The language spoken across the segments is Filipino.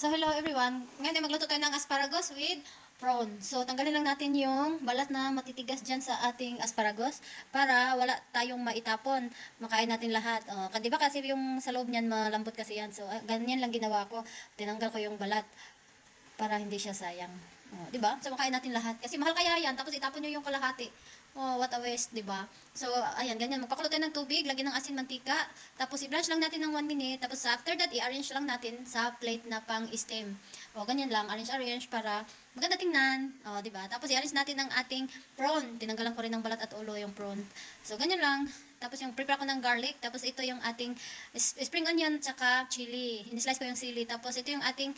So, hello everyone. Ngayon ay magluto tayo ng asparagus with prawn. So, tanggalin lang natin yung balat na matitigas dyan sa ating asparagus para wala tayong maitapon. Makain natin lahat. Diba kasi yung sa loob niyan malambot kasi yan. So, ganyan lang ginawa ko. Tinanggal ko yung balat para hindi siya sayang. Diba? So, makain natin lahat. Kasi mahal kaya yan. Tapos itapon nyo yung kalahati. Oh, what a waste, diba? So, ayan, ganyan. Magpakulo tayo ng tubig, lagyan ng asin, mantika. Tapos, i-blanch lang natin ng 1 minute. Tapos, after that, i-arrange lang natin sa plate na pang-steam. O, ganyan lang. Arrange para maganda tingnan. O, diba? Tapos, i-arrange natin ng ating prawn. Tinanggalan ko rin ng balat at ulo yung prawn. So, ganyan lang. Tapos, yung prepare ko ng garlic. Tapos, ito yung ating spring onion tsaka chili. In-slice ko yung chili. Tapos, ito yung ating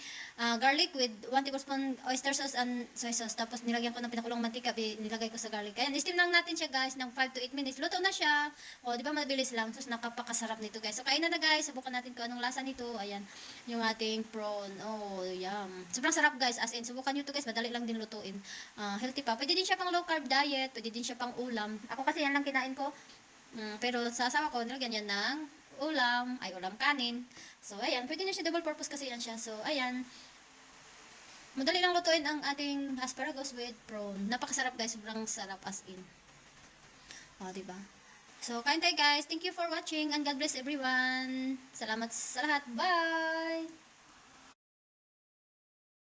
garlic with 1 tablespoon oyster sauce and soy sauce. Tapos, nilagyan ko ng pinakulong mantika. Nilagay ko sa garlic. Kaya, steam lang natin siya, guys, ng 5 to 8 minutes. Luto na siya. O, di ba mabilis lang. Tapos, napakasarap nito, guys. So, kain na guys. Subukan natin kung anong lasa nito. Ayan, yung ating prawn. Oh, yum. Sobrang sarap, guys. As in, subukan nyo to, guys. Madali lang din lutuin. Healthy pa. Pwede din siya pang low carb diet. Pwede din siya pang ulam. Ako kasi yan lang kinain ko. Pero sa asawa ko, nilagyan yan ng ulam kanin. So, ayan, pwede na siya double purpose kasi yan siya. So, ayan, madali lang lutuin ang ating asparagus with prawn. Napakasarap, guys, sobrang sarap as in. Diba? So, kain tayo, guys. Thank you for watching and God bless everyone. Salamat sa lahat. Bye!